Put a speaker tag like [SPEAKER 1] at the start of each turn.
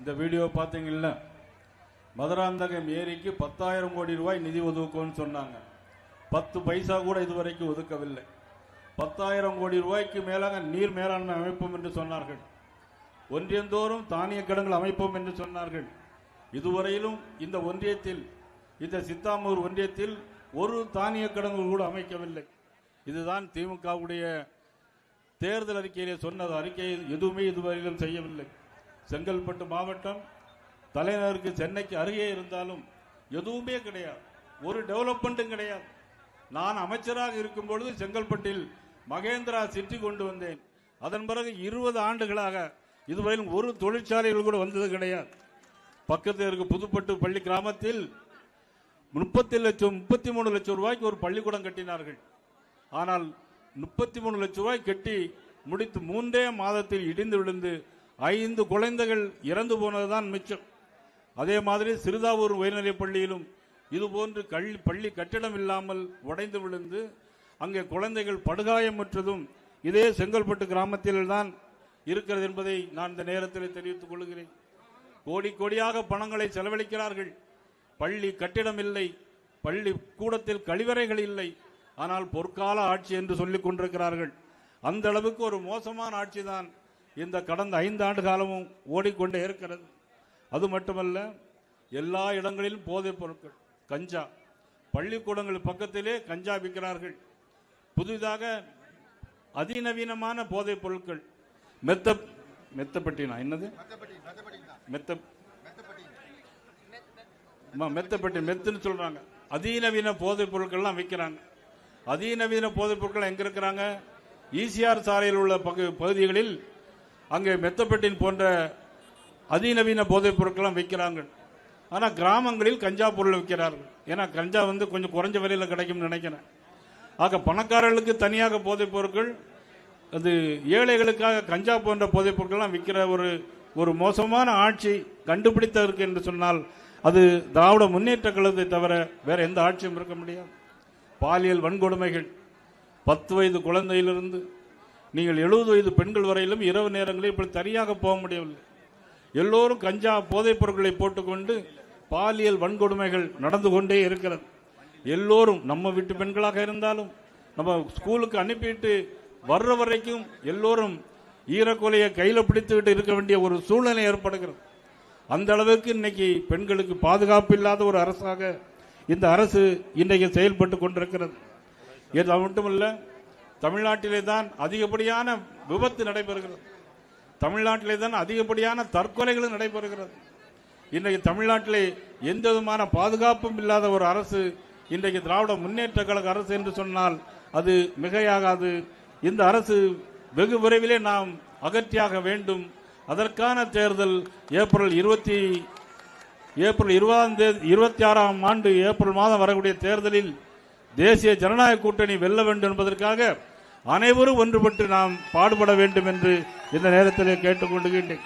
[SPEAKER 1] இந்த வீடியோ பார்த்தீங்கல்ல, மதுராந்தகம் ஏரிக்கு 10,000 கோடி ரூபாய் நிதி ஒதுக்கும்னு சொன்னாங்க. 10 பைசா கூட இதுவரைக்கும் ஒதுக்கவில்லை. 10,000 கோடி ரூபாய்க்கு மேலாக நீர் மேலாண்மை அமைப்போம் என்று சொன்னார்கள். ஒன்றியந்தோறும் தானிய கிடங்குகள் அமைப்போம் என்று சொன்னார்கள். இதுவரையிலும் இந்த ஒன்றியத்தில், இந்த சித்தாமூர் ஒன்றியத்தில் ஒரு தானிய கிடங்கு கூட அமைக்கவில்லை. இதுதான் திமுகவுடைய தேர்தல் அறிக்கையிலே சொன்னது. அறிக்கையை எதுவுமே இதுவரையிலும் செய்யவில்லை. செங்கல்பட்டு மாவட்டம் தலைநகருக்கு சென்னைக்கு அருகே இருந்தாலும் எதுவுமே கிடையாது, ஒரு டெவலப்மெண்ட்டும் கிடையாது. நான் அமைச்சராக இருக்கும் பொழுது செங்கல்பட்டில் மகேந்திரா சிட்டி கொண்டு வந்தேன். அதன் பிறகு 20 ஆண்டுகளாக இதுவரையிலும் ஒரு தொழிற்சாலைகள் கூட வந்தது கிடையாது. பக்கத்தில் இருக்க புதுப்பட்டு பள்ளி கிராமத்தில் 33 லட்சம் ரூபாய்க்கு ஒரு பள்ளிக்கூடம் கட்டினார்கள். ஆனால் 33 லட்சம் ரூபாய் கட்டி முடித்து 3 மாதத்தில் இடிந்து விழுந்து 5 குழந்தைகள் இறந்து போனதுதான் மிச்சம். அதே மாதிரி சிறுதாவூர் உயர்நிலைப் பள்ளியிலும் இதுபோன்று பள்ளி கட்டிடம் இல்லாமல் உடைந்து விழுந்து அங்கே குழந்தைகள் படுகாயமுற்றதும் இதே செங்கல்பட்டு கிராமத்தில் தான் இருக்கிறது என்பதை நான் இந்த நேரத்தில் தெரிவித்துக் கொள்கிறேன். கோடி கோடியாக பணங்களை செலவழிக்கிறார்கள். பள்ளி கட்டிடம் இல்லை, பள்ளி கூடத்தில் கழிவறைகள் இல்லை. ஆனால் பொற்கால ஆட்சி என்று சொல்லிக் கொண்டிருக்கிறார்கள். அந்த அளவுக்கு ஒரு மோசமான ஆட்சி தான் இந்த கடந்த 5 ஆண்டு காலமும் ஓடிக்கொண்டே இருக்கிறது. அது மட்டுமல்ல, எல்லா இடங்களிலும் போதைப் பொருட்கள், கஞ்சா, பள்ளிக்கூடங்கள் பக்கத்திலே கஞ்சா விற்கிறார்கள். புதிதாக அதிநவீனமான போதைப் பொருட்கள், மெத்தப்பட்டினா என்னது, மெத்தப்பட்டி மெத்துன்னு சொல்றாங்க. அதிநவீன போதைப் பொருட்கள்லாம் விற்கிறாங்க. அதிநவீன போதைப் பொருட்கள் எங்க இருக்கிறாங்க? ஈசிஆர் சாலையில் உள்ள பகுதிகளில் அங்கே மெத்தப்பட்டின் போன்ற அதிநவீன போதைப் பொருட்கள்லாம் விற்கிறாங்க. ஆனால் கிராமங்களில் கஞ்சா பொருள் விற்கிறார்கள். ஏன்னா கஞ்சா கொஞ்சம் குறைஞ்ச விலையில் கிடைக்கும்னு நினைக்கிறேன். ஆக பணக்காரர்களுக்கு தனியாக போதைப் பொருட்கள், அது ஏழைகளுக்காக கஞ்சா போன்ற போதைப் பொருட்கள்லாம் விற்கிற ஒரு மோசமான ஆட்சி கண்டுபிடித்ததற்கு என்று சொன்னால் அது திராவிட முன்னேற்ற கழகத்தை தவிர வேற எந்த ஆட்சியும் இருக்க முடியாது. பாலியல் வன்கொடுமைகள், 10 வயது குழந்தையிலிருந்து நீங்கள் 70 வயது பெண்கள் வரையிலும் இரவு நேரங்களில் இப்படி தனியாக போக முடியவில்லை. எல்லோரும் கஞ்சா போதைப் பொருட்களை போட்டுக்கொண்டு பாலியல் வன்கொடுமைகள் நடந்து கொண்டே இருக்கிறது. எல்லோரும், நம்ம வீட்டு பெண்களாக இருந்தாலும் நம்ம ஸ்கூலுக்கு அனுப்பிட்டு வர்ற வரைக்கும் எல்லோரும் ஈரக்கொலையை கையில பிடித்துவிட்டு இருக்க வேண்டிய ஒரு சூழ்நிலை ஏற்படுகிறது. அந்த அளவுக்கு இன்னைக்கு பெண்களுக்கு பாதுகாப்பு இல்லாத ஒரு அரசாக இந்த அரசு இன்றைக்கு செயல்பட்டு கொண்டிருக்கிறது. இது மட்டுமல்ல, தமிழ்நாட்டிலே தான் அதிகப்படியான விபத்து நடைபெறுகிறது. தமிழ்நாட்டிலே தான் அதிகப்படியான தற்கொலைகளும் நடைபெறுகிறது. இன்றைக்கு தமிழ்நாட்டிலே எந்த விதமான பாதுகாப்பும் இல்லாத ஒரு அரசு இன்றைக்கு திராவிட முன்னேற்ற கழக அரசு என்று சொன்னால் அது மிகையாகாது. இந்த அரசு வெகு விரைவிலே நாம் அகற்றியாக வேண்டும். அதற்கான தேர்தல் ஏப்ரல் 26ஆம் ஆண்டு ஏப்ரல் மாதம் வரக்கூடிய தேர்தலில் தேசிய ஜனநாயக கூட்டணி வெல்ல வேண்டும் என்பதற்காக அனைவரும் ஒன்றுபட்டு நாம் பாடுபட வேண்டும் என்று இந்த நேரத்தில் கேட்டுக்கொள்கின்றேன்.